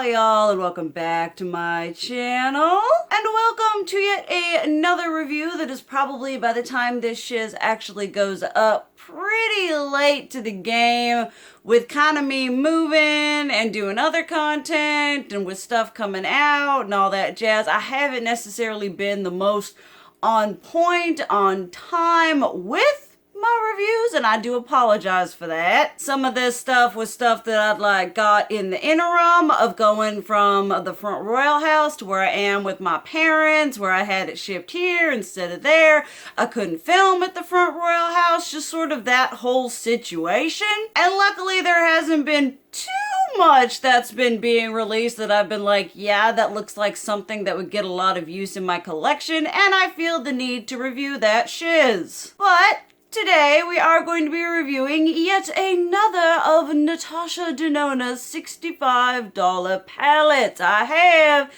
Hi y'all, and welcome back to my channel. And welcome to yet another review that is probably, by the time this shiz actually goes up, pretty late to the game, with kind of me moving and doing other content and with stuff coming out and all that jazz. I haven't necessarily been the most on point, on time with my reviews, and I do apologize for that. Some of this stuff was stuff that I'd got in the interim of going from the front royal house to where I am with my parents, where I had it shipped here instead of there. I couldn't film at the front royal house, just sort of that whole situation. And luckily there hasn't been too much that's been being released that I've been like, yeah, that looks like something that would get a lot of use in my collection, and I feel the need to review that shiz. But today we are going to be reviewing yet another of Natasha Denona's $65 palettes. I have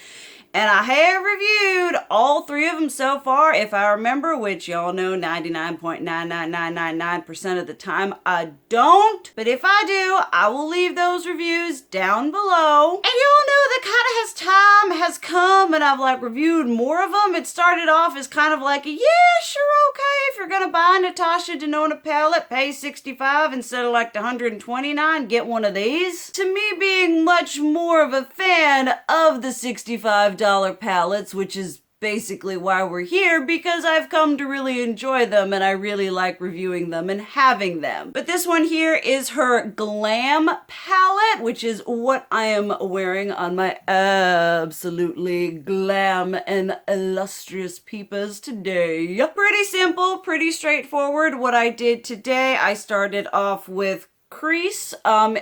reviewed all three of them so far, if I remember, which y'all know 99.99999% of the time I don't. But if I do, I will leave those reviews down below. And y'all know that kind of as time has come and I've reviewed more of them, it started off as kind of like, yeah, sure, okay, if you're gonna buy a Natasha Denona palette, pay $65 instead of the $129, get one of these. To me, being much more of a fan of the $65 palettes, which is basically why we're here, because I've come to really enjoy them and I really like reviewing them and having them. But this one here is her Glam palette, which is what I am wearing on my absolutely glam and illustrious peepers today. Pretty simple, pretty straightforward. What I did today, I started off with crease. In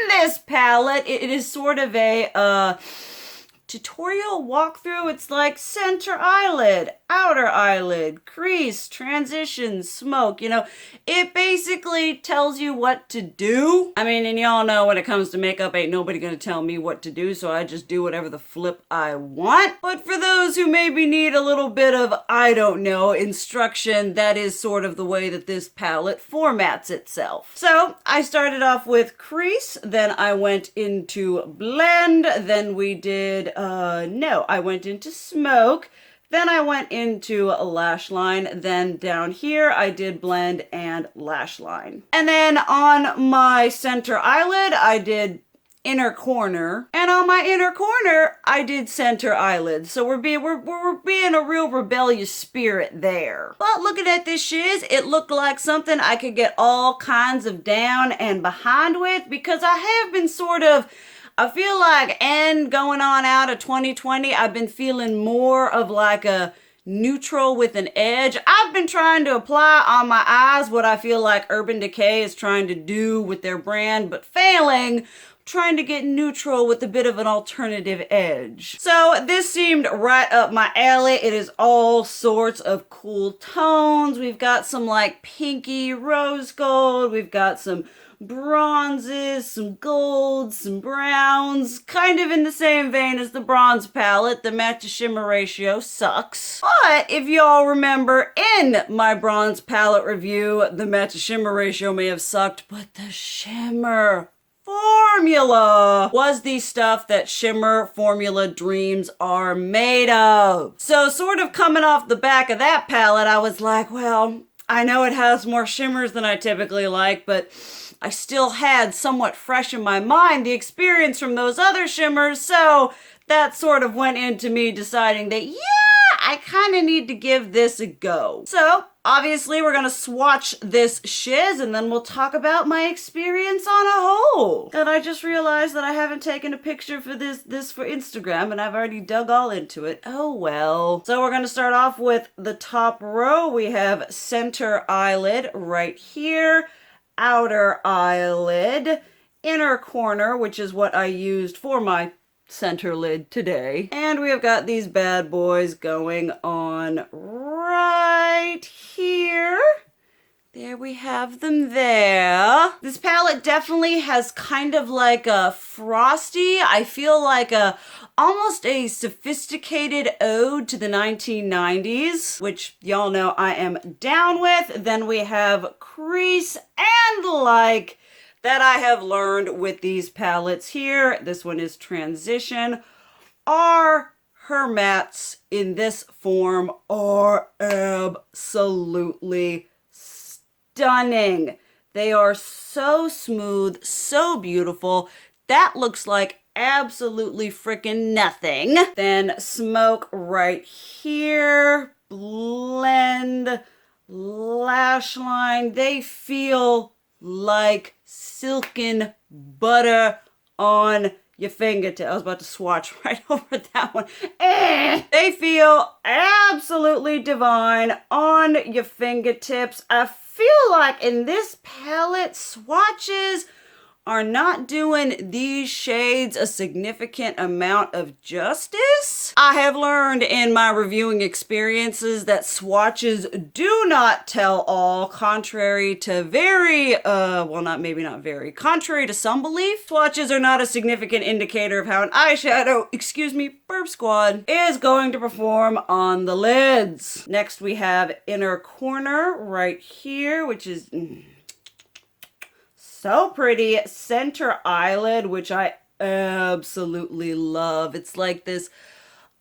this palette, it is sort of a tutorial walkthrough. It's like center eyelid, outer eyelid, crease, transition, smoke. You know, it basically tells you what to do. I mean, and y'all know when it comes to makeup, ain't nobody gonna tell me what to do, so I just do whatever the flip I want. But for those who maybe need a little bit of, I don't know, instruction, that is sort of the way that this palette formats itself. So I started off with crease, then I went into blend, then we did I went into smoke, then I went into a lash line, then down here I did blend and lash line. And then on my center eyelid, I did inner corner, and on my inner corner I did center eyelid. So we're being a real rebellious spirit there. But looking at this shiz, it looked like something I could get all kinds of down and behind with, because I have been I feel like, and going on out of 2020, I've been feeling more of like a neutral with an edge. I've been trying to apply on my eyes what I feel like Urban Decay is trying to do with their brand, but failing. Trying to get neutral with a bit of an alternative edge. So this seemed right up my alley. It is all sorts of cool tones. We've got some like pinky rose gold. We've got some bronzes, some golds, some browns, kind of in the same vein as the bronze palette. The match to shimmer ratio sucks. But if y'all remember in my bronze palette review, the match to shimmer ratio may have sucked, but the shimmer formula was the stuff that shimmer formula dreams are made of. So sort of coming off the back of that palette, I was like, well, I know it has more shimmers than I typically like, but I still had somewhat fresh in my mind the experience from those other shimmers, so that sort of went into me deciding that, yeah, I kind of need to give this a go. So obviously we're gonna swatch this shiz and then we'll talk about my experience on a whole. And I just realized that I haven't taken a picture for this for Instagram, and I've already dug all into it. Oh well. So we're gonna start off with the top row. We have center eyelid right here, outer eyelid, inner corner, which is what I used for my center lid today. And we have got these bad boys going on right here. There we have them there. This palette definitely has kind of like a frosty, I feel like almost a sophisticated ode to the 1990s, which y'all know I am down with. Then we have crease and like that I have learned with these palettes here, this one is Transition, are her mattes in this form are absolutely stunning. They are so smooth, so beautiful. That looks like absolutely freaking nothing. Then Smoke right here, Blend, Lash Line. They feel like silken butter on your fingertip. I was about to swatch right over that one. They feel absolutely divine on your fingertips. I feel like in this palette, swatches are not doing these shades a significant amount of justice. I have learned in my reviewing experiences that swatches do not tell all, contrary to contrary to some belief. Swatches are not a significant indicator of how an eyeshadow, burp squad, is going to perform on the lids. Next we have Inner Corner right here, which is so pretty. Center Eyelid, which I absolutely love. It's like this,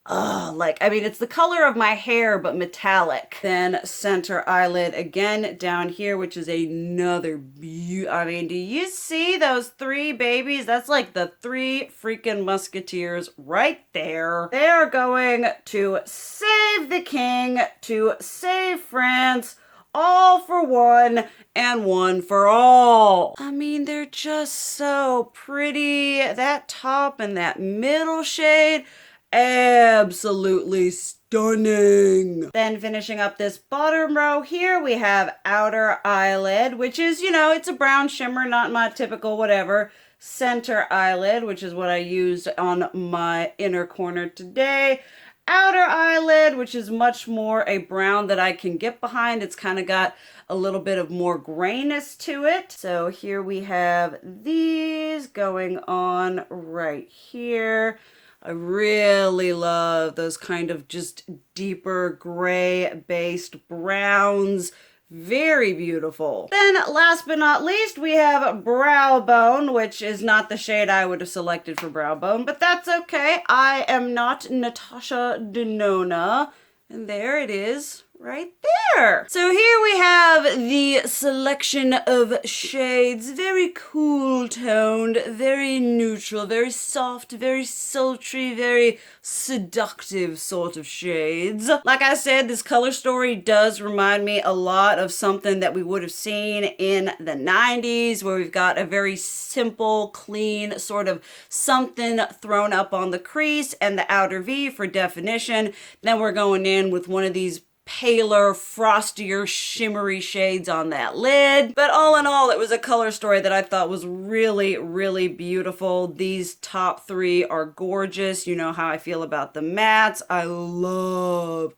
it's the color of my hair, but metallic. Then Center Eyelid again down here, which is another do you see those three babies? That's like the three freaking musketeers right there. They are going to save the king, to save France, all for one and one for all. They're just so pretty. That top and that middle shade, absolutely stunning. Then finishing up this bottom row here, we have Outer Eyelid, which is, it's a brown shimmer, not my typical whatever. Center Eyelid, which is what I used on my inner corner today. Outer Eyelid, which is much more a brown that I can get behind. It's kind of got a little bit of more grayness to it. So here we have these going on right here. I really love those kind of just deeper gray based browns. Very beautiful. Then last but not least, we have Brow Bone, which is not the shade I would have selected for Brow Bone, but that's okay. I am not Natasha Denona. And there it is right there. So here we have the selection of shades, very cool toned, very neutral, very soft, very sultry, very seductive sort of shades. Like I said, this color story does remind me a lot of something that we would have seen in the 90s, where we've got a very simple, clean sort of something thrown up on the crease and the outer V for definition. Then we're going in with one of these paler, frostier, shimmery shades on that lid. But all in all, it was a color story that I thought was really, really beautiful. These top three are gorgeous. You know how I feel about the mattes. I love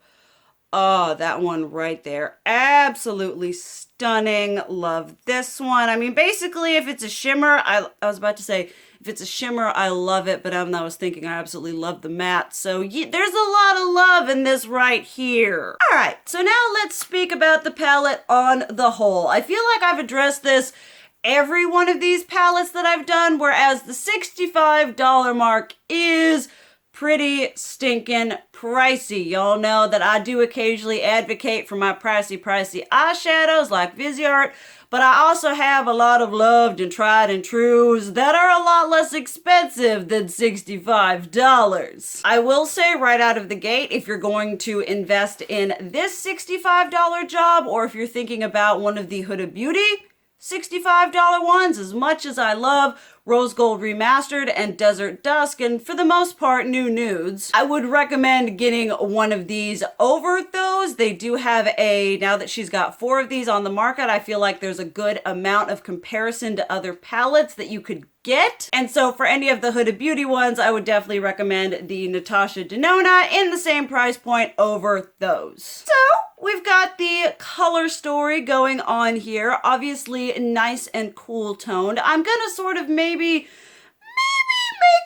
that one right there. Absolutely stunning. Love this one. Basically, if it's a shimmer, I was about to say, if it's a shimmer, I love it, but I was thinking I absolutely love the matte. So there's a lot of love in this right here. All right, so now let's speak about the palette on the whole. I feel like I've addressed this every one of these palettes that I've done, whereas the $65 mark is pretty stinking pricey. Y'all know that I do occasionally advocate for my pricey eyeshadows like Viseart, but I also have a lot of loved and tried and trues that are a lot less expensive than $65. I will say right out of the gate, if you're going to invest in this $65 job, or if you're thinking about one of the Huda Beauty $65 ones, as much as I love Rose Gold Remastered and Desert Dusk, and for the most part new nudes, I would recommend getting one of these over those. They do have now that she's got 4 of these on the market, I feel like there's a good amount of comparison to other palettes that you could get. And so for any of the Huda Beauty ones, I would definitely recommend the Natasha Denona in the same price point over those. So we've got the color story going on here. Obviously nice and cool toned. I'm gonna sort of maybe make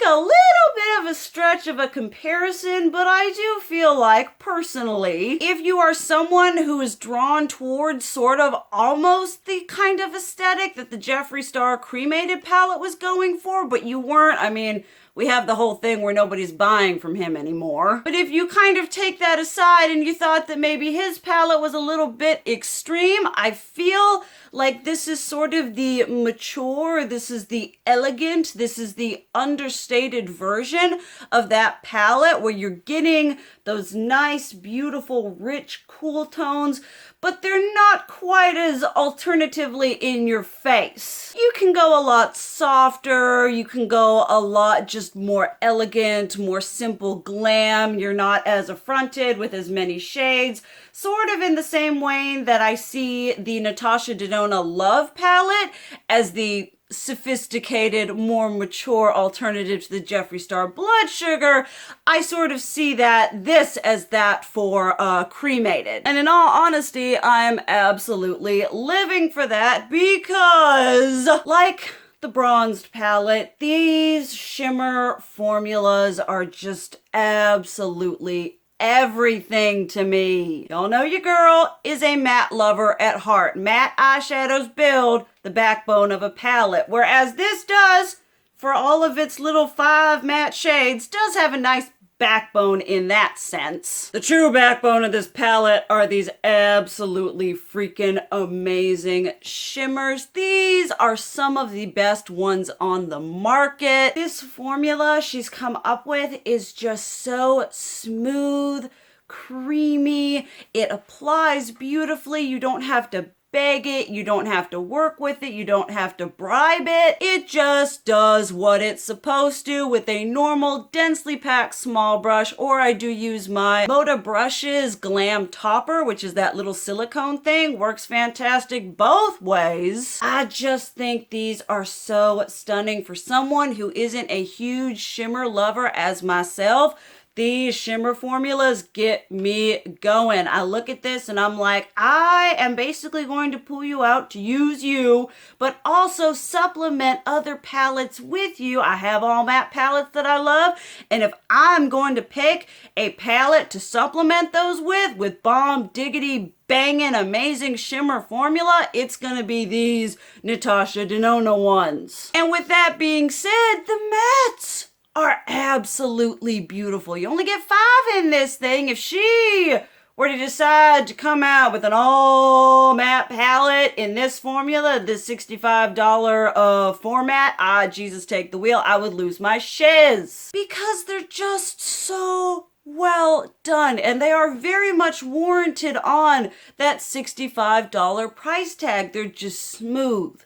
a little bit of of a stretch of a comparison, but I do feel like, personally, if you are someone who is drawn towards sort of almost the kind of aesthetic that the Jeffree Star Cremated palette was going for, but you weren't, I mean, we have the whole thing where nobody's buying from him anymore. But if you kind of take that aside and you thought that maybe his palette was a little bit extreme, I feel like this is sort of the mature, this is the elegant, this is the understated version of that palette where you're getting those nice, beautiful, rich, cool tones, but they're not quite as alternatively in your face. You can go a lot softer, you can go a lot just more elegant, more simple glam. You're not as affronted with as many shades. Sort of in the same way that I see the Natasha Denona Love palette as the sophisticated, more mature alternative to the Jeffree Star Blood Sugar, I sort of see this as that for Cremated. And in all honesty, I'm absolutely living for that because, like the bronzed palette, these shimmer formulas are just absolutely everything to me. Y'all know your girl is a matte lover at heart. Matte eyeshadows build the backbone of a palette, whereas this does, for all of its little 5 matte shades, does have a nice backbone in that sense. The true backbone of this palette are these absolutely freaking amazing shimmers. These are some of the best ones on the market. This formula she's come up with is just so smooth, creamy. It applies beautifully. You don't have to beg it, you don't have to work with it, you don't have to bribe it. It just does what it's supposed to with a normal densely packed small brush, or I do use my Huda Brushes Glam topper, which is that little silicone thing. Works fantastic both ways. I just think these are so stunning for someone who isn't a huge shimmer lover as myself. These shimmer formulas get me going. I look at this and I'm like, I am basically going to pull you out to use you, but also supplement other palettes with you. I have all matte palettes that I love, and if I'm going to pick a palette to supplement those with bomb diggity banging amazing shimmer formula, it's gonna be these Natasha Denona ones. And with that being said, the mattes are absolutely beautiful. You only get 5 in this thing. If she were to decide to come out with an all matte palette in this formula, this $65 format, Jesus take the wheel, I would lose my shiz. Because they're just so well done, and they are very much warranted on that $65 price tag. They're just smooth,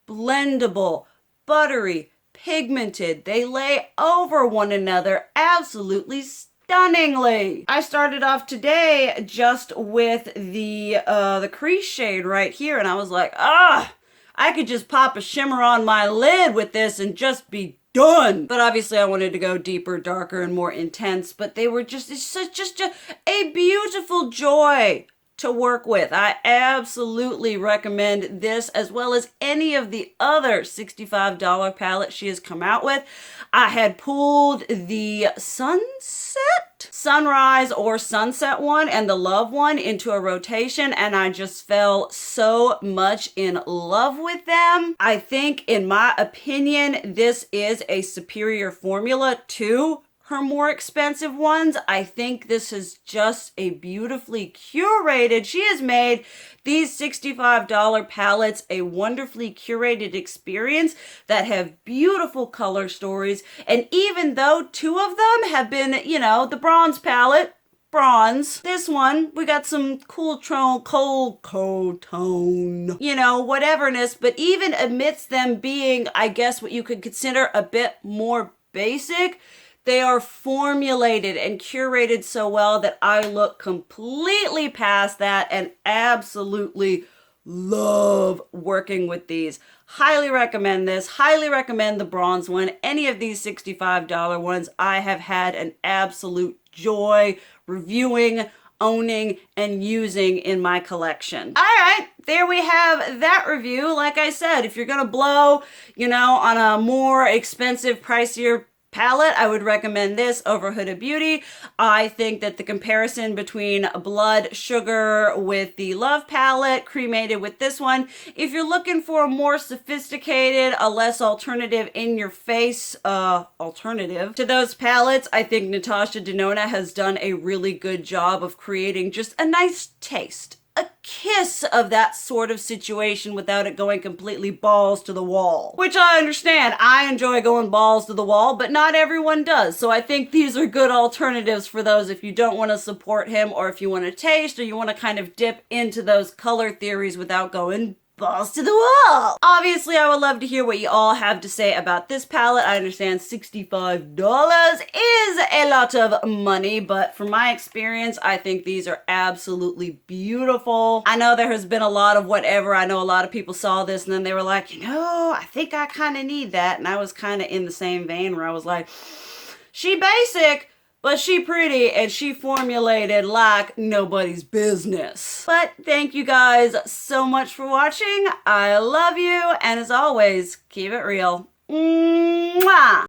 blendable, buttery, pigmented. They lay over one another absolutely stunningly. I started off today just with the crease shade right here, and I was like, I could just pop a shimmer on my lid with this and just be done. But obviously I wanted to go deeper, darker, and more intense, but they were just a beautiful joy to work with. I absolutely recommend this as well as any of the other $65 palettes she has come out with. I had pulled the Sunrise or Sunset one and the Love one into a rotation, and I just fell so much in love with them. I think, in my opinion, this is a superior formula to her more expensive ones. I think this is just a beautifully curated. She has made these $65 palettes a wonderfully curated experience that have beautiful color stories. And even though 2 of them have been, the bronze palette, bronze. This one, we got some cool tone, cold tone, whateverness. But even amidst them being, I guess, what you could consider a bit more basic, they are formulated and curated so well that I look completely past that and absolutely love working with these. Highly recommend this. Highly recommend the bronze one. Any of these $65 ones, I have had an absolute joy reviewing, owning, and using in my collection. All right, there we have that review. Like I said, if you're gonna blow, on a more expensive, pricier palette, I would recommend this over Huda Beauty. I think that the comparison between Blood Sugar with the Love palette, Cremated with this one, if you're looking for a more sophisticated, a less alternative in your face alternative to those palettes, I think Natasha Denona has done a really good job of creating just a nice taste, a kiss of that sort of situation without it going completely balls to the wall. Which I understand. I enjoy going balls to the wall, but not everyone does. So I think these are good alternatives for those if you don't want to support him, or if you want to taste, or you want to kind of dip into those color theories without going balls to the wall. Obviously, I would love to hear what you all have to say about this palette. I understand $65 is a lot of money, but from my experience, I think these are absolutely beautiful. I know there has been a lot of whatever. I know a lot of people saw this and then they were like, you know, I think I kind of need that. And I was kind of in the same vein where I was like, she basic, but she pretty, and she formulated like nobody's business. But thank you guys so much for watching. I love you, and as always, keep it real. Mwah!